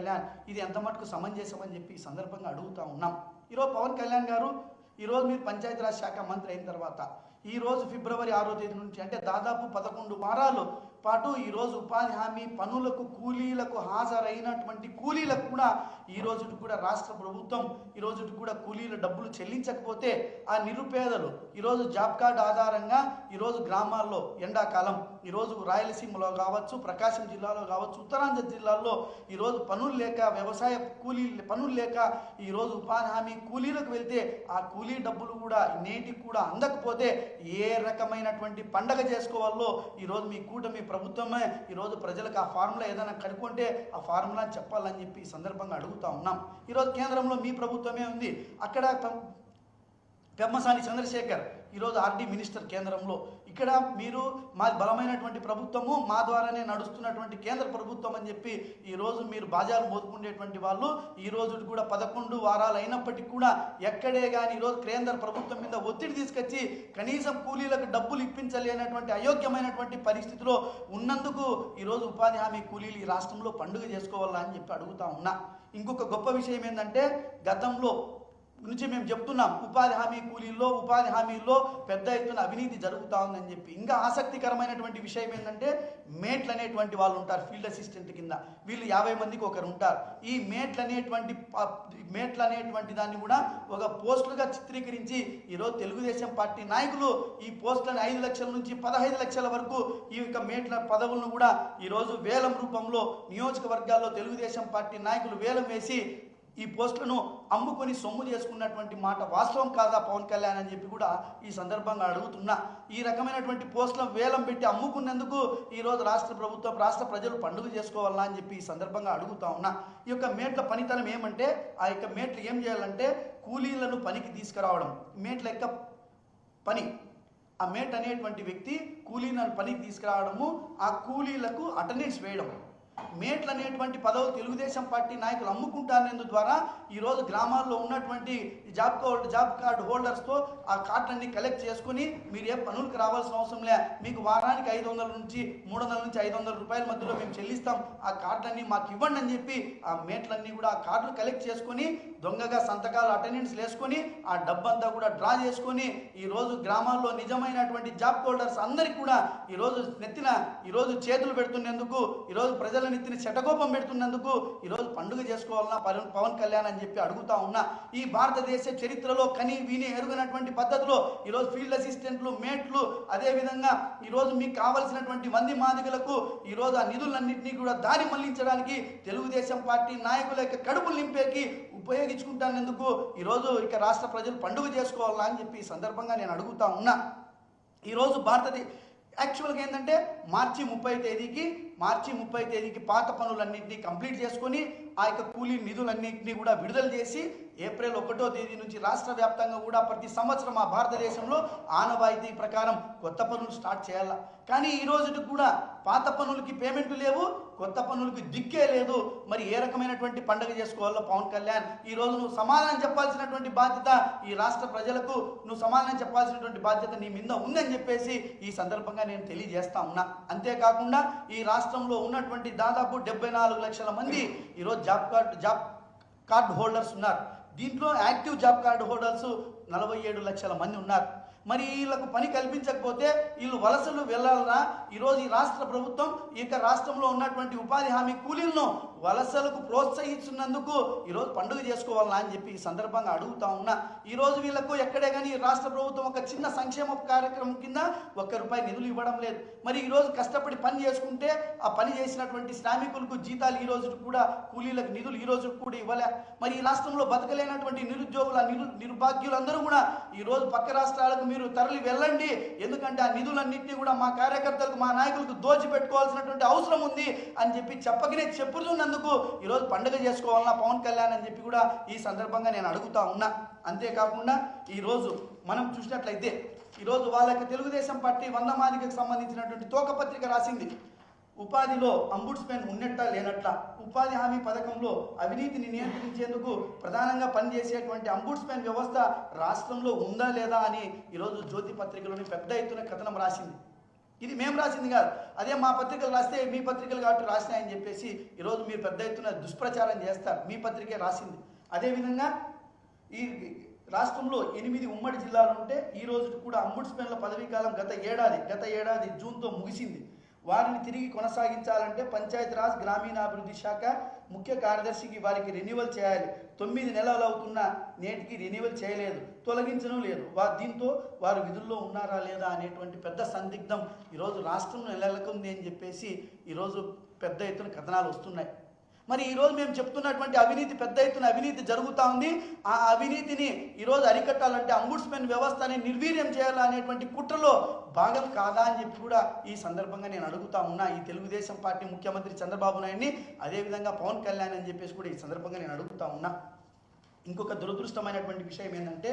కళ్యాణ్ ఇది ఎంత మటుకు సమంజసం అని చెప్పి ఈ సందర్భంగా అడుగుతూ ఉన్నాం. ఈరోజు పవన్ కళ్యాణ్ గారు ఈరోజు మీరు పంచాయతీరాజ్ శాఖ మంత్రి అయిన తర్వాత ఈరోజు ఫిబ్రవరి 6వ తేదీ నుంచి అంటే దాదాపు 11 వారాలు పాటు ఈరోజు ఉపాధి హామీ పనులకు కూలీలకు హాజరైనటువంటి కూలీలకు కూడా ఈ రోజు కూడా రాష్ట్ర ప్రభుత్వం ఈ రోజు కూడా కూలీల డబ్బులు చెల్లించకపోతే ఆ నిరుపేదలు ఈరోజు జాబ్ కార్డు ఆధారంగా ఈరోజు గ్రామాల్లో ఎండాకాలం ఈరోజు రాయలసీమలో కావచ్చు, ప్రకాశం జిల్లాలో కావచ్చు, ఉత్తరాంధ్ర జిల్లాల్లో ఈరోజు పనులు లేక వ్యవసాయ పనులు లేక ఈరోజు ఉపాధి హామీ కూలీలకు వెళ్తే ఆ కూలీ డబ్బులు కూడా నేటికి కూడా అందకపోతే ఏ రకమైనటువంటి పండగ చేసుకోవాలో ఈరోజు మీ కూటమి ప్రభుత్వమే ఈరోజు ప్రజలకు ఆ ఫార్ములా ఏదైనా కనుక్కుంటే ఆ ఫార్ములా చెప్పాలని చెప్పి ఈ సందర్భంగా అడుగుతా ఉన్నాం. ఈరోజు కేంద్రంలో మీ ప్రభుత్వమే ఉంది. అక్కడ పెమ్మసాని చంద్రశేఖర్ ఈరోజు ఆర్డీ మినిస్టర్ కేంద్రంలో. ఇక్కడ మీరు మా బలమైనటువంటి ప్రభుత్వము, మా ద్వారానే నడుస్తున్నటువంటి కేంద్ర ప్రభుత్వం అని చెప్పి ఈరోజు మీరు బాజాలు మోదుకునేటువంటి వాళ్ళు ఈరోజు కూడా 11 వారాలు అయినప్పటికీ కూడా ఎక్కడే కానీ ఈరోజు కేంద్ర ప్రభుత్వం మీద ఒత్తిడి తీసుకొచ్చి కనీసం కూలీలకు డబ్బులు ఇప్పించలేనటువంటి అయోగ్యమైనటువంటి పరిస్థితిలో ఉన్నందుకు ఈరోజు ఉపాధి హామీ కూలీలు ఈ రాష్ట్రంలో పండుగ చేసుకోవాలా అని చెప్పి అడుగుతా ఉన్నా. ఇంకొక గొప్ప విషయం ఏంటంటే గతంలో నుంచి మేము చెప్తున్నాం ఉపాధి హామీ కూలీల్లో ఉపాధి హామీల్లో పెద్ద ఎత్తున అవినీతి జరుగుతూ ఉందని చెప్పి. ఇంకా ఆసక్తికరమైనటువంటి విషయం ఏంటంటే మేట్లు అనేటువంటి వాళ్ళు ఉంటారు ఫీల్డ్ అసిస్టెంట్ కింద. వీళ్ళు 50 మందికి ఒకరు ఉంటారు. ఈ మేట్లు అనేటువంటి దాన్ని కూడా ఒక పోస్టులుగా చిత్రీకరించి ఈరోజు తెలుగుదేశం పార్టీ నాయకులు ఈ పోస్టులను 5 లక్షల నుంచి 15 లక్షల వరకు ఈ యొక్క మేట్ల పదవులను కూడా ఈరోజు వేలం రూపంలో నియోజకవర్గాల్లో తెలుగుదేశం పార్టీ నాయకులు వేలం వేసి ఈ పోస్టులను అమ్ముకొని సొమ్ము చేసుకున్నటువంటి మాట వాస్తవం కాదా పవన్ కళ్యాణ్ అని చెప్పి కూడా ఈ సందర్భంగా అడుగుతున్నా. ఈ రకమైనటువంటి పోస్టులను వేలం పెట్టి అమ్ముకున్నందుకు ఈరోజు రాష్ట్ర ప్రజలు పండుగ చేసుకోవాలా అని చెప్పి ఈ సందర్భంగా అడుగుతా ఉన్నా. ఈ యొక్క మేట్ల పనితనం ఏమంటే ఆ యొక్క మేట్లు ఏం చేయాలంటే కూలీలను పనికి తీసుకురావడం. మేట్ల యొక్క పని ఆ మేట్ అనేటువంటి వ్యక్తి కూలీలను పనికి తీసుకురావడము, ఆ కూలీలకు అటెండెన్స్ వేయడం. మేట్లు అనేటువంటి పదవులు తెలుగుదేశం పార్టీ నాయకులు అమ్ముకుంటారనేందు ద్వారా ఈరోజు గ్రామాల్లో ఉన్నటువంటి జాబ్ కార్డు హోల్డర్స్తో ఆ కార్డులన్నీ కలెక్ట్ చేసుకుని మీరు ఏ పనులకు రావాల్సిన అవసరం లే, మీకు వారానికి 500 నుంచి 300 నుంచి 500 రూపాయల మధ్యలో మేము చెల్లిస్తాం, ఆ కార్డులన్నీ మాకు ఇవ్వండి అని చెప్పి ఆ మేట్లన్నీ కూడా ఆ కార్డులు కలెక్ట్ చేసుకొని దొంగగా సంతకాలు అటెండెన్స్ వేసుకొని ఆ డబ్బంతా కూడా డ్రా చేసుకొని ఈరోజు గ్రామాల్లో నిజమైనటువంటి జాబ్ హోల్డర్స్ అందరికీ కూడా ఈరోజు ఈరోజు చేతులు పెడుతున్నందుకు ఈరోజు ప్రజల నెత్తిన చెటకోపం పెడుతున్నందుకు ఈరోజు పండుగ చేసుకోవాలన్నా పవన్ కళ్యాణ్ అని చెప్పి అడుగుతా ఉన్నా. ఈ భారతదేశ చరిత్రలో కని విని ఎరుగనటువంటి పద్ధతిలో ఈరోజు ఫీల్డ్ అసిస్టెంట్లు, మేట్లు, అదేవిధంగా ఈరోజు మీకు కావలసినటువంటి మంది మాదిగలకు ఈరోజు ఆ నిధులన్నింటినీ కూడా దారి మళ్లించడానికి తెలుగుదేశం పార్టీ నాయకుల యొక్క కడుపులు నింపేకి ఉపయోగించుకుంటానందుకు ఈరోజు ఇక రాష్ట్ర ప్రజలు పండుగ చేసుకోవాలా అని చెప్పి ఈ సందర్భంగా నేను అడుగుతా ఉన్నా. ఈరోజు యాక్చువల్గా ఏంటంటే మార్చి 30 తేదీకి పాత పనులన్నింటినీ కంప్లీట్ చేసుకొని ఆ యొక్క కూలీ నిధులన్నింటినీ కూడా విడుదల చేసి ఏప్రిల్ 1వ తేదీ నుంచి రాష్ట్ర వ్యాప్తంగా కూడా ప్రతి సంవత్సరం ఆ భారతదేశంలో ఆనవాయితీ ప్రకారం కొత్త పనులు స్టార్ట్ చేయాల. కానీ ఈ రోజుకి కూడా పాత పనులకి పేమెంట్లు లేవు, కొత్త పనులకి దిక్కే లేదు. మరి ఏ రకమైనటువంటి పండుగ చేసుకోవాలో పవన్ కళ్యాణ్ ఈరోజు నువ్వు సమాధానం చెప్పాల్సినటువంటి బాధ్యత ఈ రాష్ట్ర ప్రజలకు నువ్వు సమాధానం చెప్పాల్సినటువంటి బాధ్యత నీ మీద ఉందని చెప్పేసి ఈ సందర్భంగా నేను తెలియజేస్తా ఉన్నా. అంతేకాకుండా ఈ రాష్ట్రంలో ఉన్నటువంటి దాదాపు 74 లక్షల మంది ఈరోజు జాబ్ కార్డు హోల్డర్స్ ఉన్నారు. దీంట్లో యాక్టివ్ జాబ్ కార్డు హోల్డర్స్ 47 లక్షల మంది ఉన్నారు. మరి వీళ్ళకు పని కల్పించకపోతే వీళ్ళు వలసలు వెళ్ళాలన్నా ఈరోజు ఈ రాష్ట్ర ప్రభుత్వం ఈ యొక్క రాష్ట్రంలో ఉన్నటువంటి ఉపాధి హామీ కూలీలను వలసలకు ప్రోత్సహిస్తున్నందుకు ఈరోజు పండుగ చేసుకోవాలన్నా అని చెప్పి ఈ సందర్భంగా అడుగుతా ఉన్నా. ఈరోజు వీళ్ళకు ఎక్కడే కానీ రాష్ట్ర ప్రభుత్వం ఒక చిన్న సంక్షేమ కార్యక్రమం కింద ₹1 నిధులు ఇవ్వడం లేదు. మరి ఈరోజు కష్టపడి పని చేసుకుంటే ఆ పని చేసినటువంటి శ్రామికులకు జీతాలు ఈ రోజు కూడా కూలీలకు నిధులు ఈ రోజు కూడా ఇవ్వలే. మరి ఈ రాష్ట్రంలో బతకలేనటువంటి నిరుద్యోగుల నిర్భాగ్యులందరూ కూడా ఈరోజు పక్క రాష్ట్రాలకు మీరు తరలి వెళ్ళండి, ఎందుకంటే ఆ నిధులన్నింటినీ కూడా మా కార్యకర్తలకు మా నాయకులకు దోచిపెట్టుకోవాల్సినటువంటి అవసరం ఉంది అని చెప్పి చెప్పకనే చెప్పుతున్నందుకు ఈరోజు పండుగ చేసుకోవాలన్నా పవన్ కళ్యాణ్ అని చెప్పి కూడా ఈ సందర్భంగా నేను అడుగుతా ఉన్నా. అంతేకాకుండా ఈరోజు మనం చూసినట్లయితే ఈరోజు వాళ్ళకి తెలుగుదేశం పార్టీ 100 మాదిగకు సంబంధించినటువంటి తోకపత్రిక రాసింది. ఉపాధిలో అంబుడ్స్మెన్ ఉన్నట్ట లేనట్ల, ఉపాధి హామీ పథకంలో అవినీతిని నియంత్రించేందుకు ప్రధానంగా పనిచేసేటువంటి అంబుడ్స్మెన్ వ్యవస్థ రాష్ట్రంలో ఉందా లేదా అని ఈరోజు జ్యోతి పత్రికలోని పెద్ద ఎత్తున కథనం రాసింది. ఇది మేము రాసింది కాదు. అదే మా పత్రికలు రాస్తే మీ పత్రికలు కాబట్టి రాసినాయని చెప్పేసి ఈరోజు మీరు పెద్ద ఎత్తున దుష్ప్రచారం చేస్తారు. మీ పత్రికే రాసింది. అదేవిధంగా ఈ రాష్ట్రంలో 8 ఉమ్మడి జిల్లాలు ఉంటే ఈ రోజు కూడా అంబుడ్స్మెన్ల పదవీ కాలం గత ఏడాది జూన్తో ముగిసింది. వారిని తిరిగి కొనసాగించాలంటే పంచాయతీరాజ్ గ్రామీణాభివృద్ధి శాఖ ముఖ్య కార్యదర్శికి వారికి రెన్యువల్ చేయాలి. 9 నెలలు అవుతున్నా నేటికి రెన్యువల్ చేయలేదు, తొలగించడం లేదు. దీంతో వారు విధుల్లో ఉన్నారా లేదా అనేటువంటి పెద్ద సందిగ్ధం ఈరోజు రాష్ట్రంలో నెలకొంది అని చెప్పేసి ఈరోజు పెద్ద ఎత్తున కథనాలు వస్తున్నాయి. మరి ఈరోజు మేము చెప్తున్నటువంటి అవినీతి, పెద్ద ఎత్తున అవినీతి జరుగుతూ ఉంది. ఆ అవినీతిని ఈరోజు అరికట్టాలంటే అంబుడ్స్మెన్ వ్యవస్థని నిర్వీర్యం చేయాలా అనేటువంటి కుట్రలో భాగం కాదా అని చెప్పి కూడా ఈ సందర్భంగా నేను అడుగుతా ఉన్నా ఈ తెలుగుదేశం పార్టీ ముఖ్యమంత్రి చంద్రబాబు నాయుడిని, అదేవిధంగా పవన్ కళ్యాణ్ అని చెప్పేసి కూడా ఈ సందర్భంగా నేను అడుగుతా ఉన్నా. ఇంకొక దురదృష్టమైనటువంటి విషయం ఏంటంటే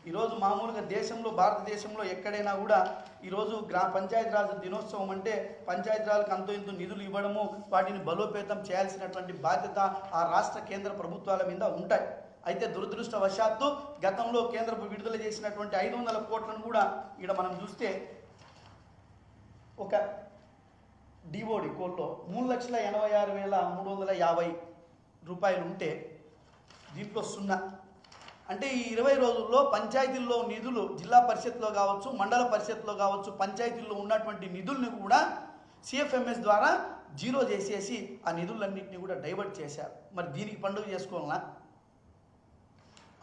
ఈరోజు మామూలుగా దేశంలో, భారతదేశంలో ఎక్కడైనా కూడా ఈరోజు పంచాయతీరాజ్ దినోత్సవం అంటే పంచాయతీరాజ్కి అంతో ఇంతో నిధులు ఇవ్వడము, వాటిని బలోపేతం చేయాల్సినటువంటి బాధ్యత ఆ రాష్ట్ర కేంద్ర ప్రభుత్వాల మీద ఉంటాయి. అయితే దురదృష్టవశాత్తు గతంలో కేంద్రం విడుదల చేసినటువంటి 500 కోట్లను కూడా ఇక్కడ మనం చూస్తే ఒక డిఓడి కోల్లో 3,86,350 రూపాయలు ఉంటే దీంట్లో 0. అంటే ఈ 20 రోజుల్లో పంచాయతీల్లో నిధులు, జిల్లా పరిషత్లో కావచ్చు, మండల పరిషత్లో కావచ్చు, పంచాయతీల్లో ఉన్నటువంటి నిధుల్ని కూడా సిఎఫ్ఎంఎస్ ద్వారా జీరో చేసేసి ఆ నిధులన్నింటినీ కూడా డైవర్ట్ చేశారు. మరి దీనికి పండుగ చేసుకోవాలన్నా?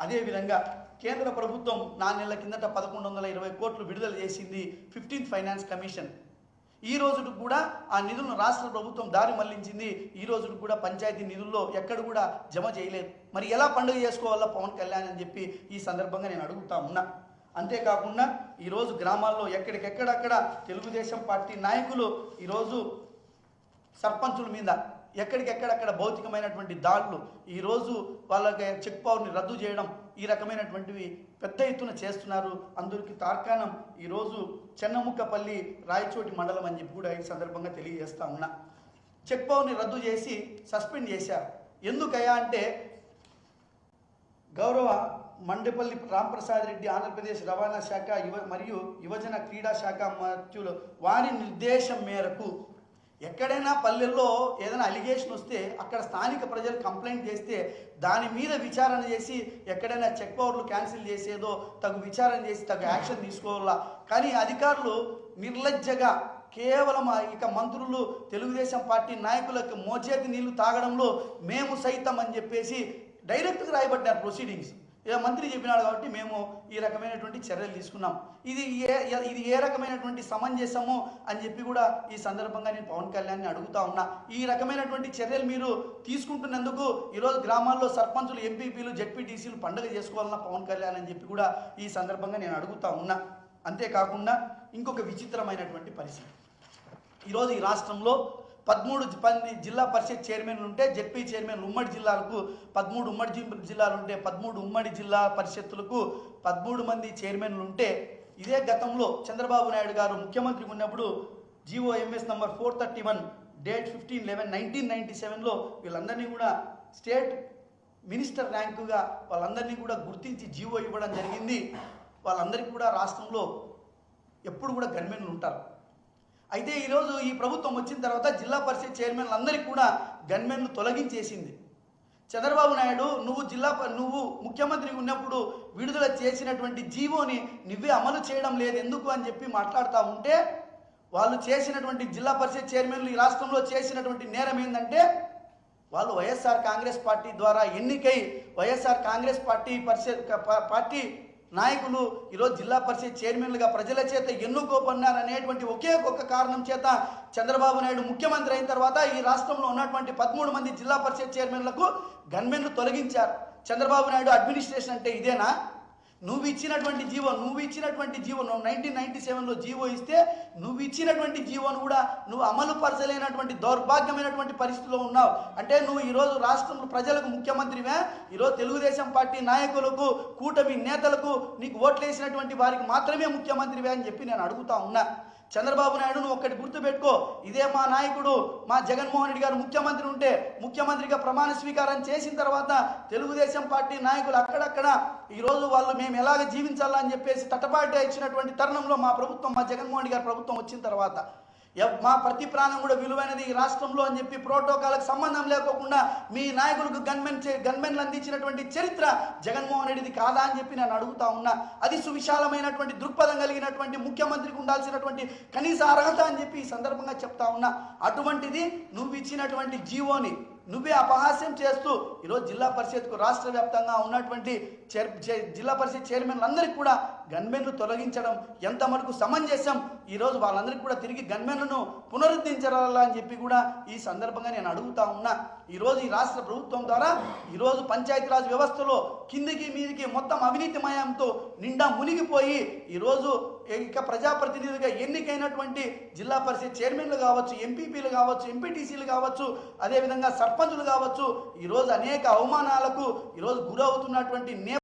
అదేవిధంగా కేంద్ర ప్రభుత్వం 4 నెలల కిందట 1,120 కోట్లు విడుదల చేసింది 15th ఫైనాన్స్ కమిషన్. ఈ రోజుకు కూడా ఆ నిధులను రాష్ట్ర ప్రభుత్వం దారి మళ్లించింది. ఈ రోజుకు కూడా పంచాయతీ నిధుల్లో ఎక్కడ కూడా జమ చేయలేదు. మరి ఎలా పండుగ చేసుకోవాలా పవన్ కళ్యాణ్ అని చెప్పి ఈ సందర్భంగా నేను అడుగుతా ఉన్నా. అంతేకాకుండా ఈరోజు గ్రామాల్లో ఎక్కడికెక్కడక్కడ తెలుగుదేశం పార్టీ నాయకులు ఈరోజు సర్పంచుల మీద ఎక్కడికెక్కడక్కడ భౌతికమైనటువంటి దాడులు, ఈరోజు వాళ్ళకి చెక్ పవర్ని రద్దు చేయడం, ఈ రకమైనటువంటివి పెద్ద ఎత్తున చేస్తున్నారు. అందరికీ తార్కాణం ఈరోజు చెన్నముక్కపల్లి రాయచోటి మండలం అని చెప్పి కూడా ఈ సందర్భంగా తెలియజేస్తా ఉన్నా. చెక్ పవర్ని రద్దు చేసి సస్పెండ్ చేశారు. ఎందుకయ్యా అంటే గౌరవ మండపల్లి రాంప్రసాద్ రెడ్డి ఆంధ్రప్రదేశ్ రవాణా శాఖ మరియు యువజన క్రీడా శాఖ మంత్రులు వారి నిర్దేశం మేరకు ఎక్కడైనా పల్లెల్లో ఏదైనా అలిగేషన్ వస్తే అక్కడ స్థానిక ప్రజలు కంప్లైంట్ చేస్తే దాని మీద విచారణ చేసి ఎక్కడైనా చెక్ పవర్లు క్యాన్సిల్ చేసేదో తగు విచారణ చేసి తగు యాక్షన్ తీసుకోవాలా. కానీ అధికారులు నిర్లజ్జగా కేవలం ఇక మంత్రులు, తెలుగుదేశం పార్టీ నాయకులకు మోచేతి నీళ్లు తాగడంలో మేము సైతం అని చెప్పేసి డైరెక్ట్గా రాయబడ్డారు ప్రొసీడింగ్స్. ఇక మంత్రి చెప్పినాడు కాబట్టి మేము ఈ రకమైనటువంటి చర్యలు తీసుకున్నాం. ఇది ఏ రకమైనటువంటి సమంజసము అని చెప్పి కూడా ఈ సందర్భంగా నేను పవన్ కళ్యాణ్ని అడుగుతా ఉన్నా. ఈ రకమైనటువంటి చర్యలు మీరు తీసుకుంటున్నందుకు ఈరోజు గ్రామాల్లో సర్పంచులు, ఎంపీపీలు, జెడ్పీటీసీలు పండుగ చేసుకోవాలన్నా పవన్ కళ్యాణ్ అని చెప్పి కూడా ఈ సందర్భంగా నేను అడుగుతా ఉన్నా. అంతేకాకుండా ఇంకొక విచిత్రమైనటువంటి పరిస్థితి, ఈరోజు ఈ రాష్ట్రంలో 13 జిల్లా పరిషత్ చైర్మన్లు ఉంటే జెడ్పీ చైర్మన్లు ఉమ్మడి జిల్లాలకు 13 ఉమ్మడి జిల్లాలు ఉంటే 13 ఉమ్మడి జిల్లా పరిషత్తులకు 13 మంది చైర్మన్లు ఉంటే ఇదే గతంలో చంద్రబాబు నాయుడు గారు ముఖ్యమంత్రిగా ఉన్నప్పుడు GOMS నంబర్ 431 డేట్ 15/11/1997లో వీళ్ళందరినీ కూడా స్టేట్ మినిస్టర్ ర్యాంకుగా వాళ్ళందరినీ కూడా గుర్తించి జీవో ఇవ్వడం జరిగింది. వాళ్ళందరికీ కూడా రాష్ట్రంలో ఎప్పుడు కూడా గన్మెన్లు ఉంటారు. అయితే ఈరోజు ఈ ప్రభుత్వం వచ్చిన తర్వాత జిల్లా పరిషత్ చైర్మన్లు అందరికీ కూడా గన్మెన్లు తొలగించేసింది. చంద్రబాబు నాయుడు నువ్వు ముఖ్యమంత్రిగా ఉన్నప్పుడు విడుదల చేసినటువంటి జీవోని నువ్వే అమలు చేయడం లేదు ఎందుకు అని చెప్పి మాట్లాడుతూ ఉంటే, వాళ్ళు చేసినటువంటి జిల్లా పరిషత్ చైర్మన్లు ఈ రాష్ట్రంలో చేసినటువంటి నేరం ఏంటంటే వాళ్ళు వైఎస్ఆర్ కాంగ్రెస్ పార్టీ ద్వారా ఎన్నికై వైఎస్ఆర్ కాంగ్రెస్ పార్టీ నాయకులు ఈరోజు జిల్లా పరిషత్ చైర్మన్లుగా ప్రజల చేత ఎన్నుకోబడినారనేటువంటి ఒకే ఒక్క కారణం చేత చంద్రబాబు నాయుడు ముఖ్యమంత్రి అయిన తర్వాత ఈ రాష్ట్రంలో ఉన్నటువంటి 13 మంది జిల్లా పరిషత్ చైర్మన్లకు గన్మెన్లు తొలగించారు. చంద్రబాబు నాయుడు అడ్మినిస్ట్రేషన్ అంటే ఇదేనా? నువ్వు ఇచ్చినటువంటి జీవో 1997లో జీవో ఇస్తే నువ్వు ఇచ్చినటువంటి జీవోను కూడా నువ్వు అమలు పరచలేనటువంటి దౌర్భాగ్యమైనటువంటి పరిస్థితిలో ఉన్నావు. అంటే నువ్వు ఈరోజు రాష్ట్రంలో ప్రజలకు ముఖ్యమంత్రివే, ఈరోజు తెలుగుదేశం పార్టీ నాయకులకు, కూటమి నేతలకు, నీకు ఓట్లేసినటువంటి వారికి మాత్రమే ముఖ్యమంత్రివే అని చెప్పి నేను అడుగుతా ఉన్నా. చంద్రబాబు నాయుడు నువ్వు ఒక్కటి గుర్తుపెట్టుకో, ఇదే మా నాయకుడు మా జగన్మోహన్ రెడ్డి గారు ముఖ్యమంత్రి ఉంటే ముఖ్యమంత్రిగా ప్రమాణ స్వీకారం చేసిన తర్వాత తెలుగుదేశం పార్టీ నాయకులు అక్కడక్కడ ఈరోజు వాళ్ళు మేము ఎలాగ జీవించాలని చెప్పేసి తటపాటే ఇచ్చినటువంటి తరుణంలో మా ప్రభుత్వం, మా జగన్మోహన్ రెడ్డి గారి ప్రభుత్వం వచ్చిన తర్వాత మా ప్రతి ప్రాణం కూడా విలువైనది ఈ రాష్ట్రంలో అని చెప్పి ప్రోటోకాల్కి సంబంధం లేకోకుండా మీ నాయకులకు గన్మెన్లు అందించినటువంటి చరిత్ర జగన్మోహన్ రెడ్డిది కాదా అని చెప్పి నేను అడుగుతా ఉన్నా. అది సువిశాలమైనటువంటి దృక్పథం కలిగినటువంటి ముఖ్యమంత్రికి ఉండాల్సినటువంటి కనీస అర్హత అని చెప్పి ఈ సందర్భంగా చెప్తా ఉన్నా. అటువంటిది నువ్వు ఇచ్చినటువంటి జీవోని నువ్వే అపహాస్యం చేస్తూ ఈరోజు జిల్లా పరిషత్కు రాష్ట్ర వ్యాప్తంగా ఉన్నటువంటి జిల్లా పరిషత్ చైర్మన్లందరికీ కూడా గన్మెన్లు తొలగించడం ఎంత మటుకు సమంజసం. ఈరోజు వాళ్ళందరికీ కూడా తిరిగి గన్మెన్లను పునరుద్ధరించాలా అని చెప్పి కూడా ఈ సందర్భంగా నేను అడుగుతా ఉన్నా. ఈరోజు ఈ రాష్ట్ర ప్రభుత్వం ద్వారా ఈరోజు పంచాయతీరాజ్ వ్యవస్థలో కిందికి మీదికి మొత్తం అవినీతిమయంతో నిండా మునిగిపోయి ఈరోజు ఇక ప్రజాప్రతినిధిగా ఎన్నికైనటువంటి జిల్లా పరిషత్ చైర్మన్లు కావచ్చు, ఎంపీపీలు కావచ్చు, ఎంపీటీసీలు కావచ్చు, అదేవిధంగా సర్పంచులు కావచ్చు, ఈరోజు అనేక అవమానాలకు ఈరోజు గురవుతున్నటువంటి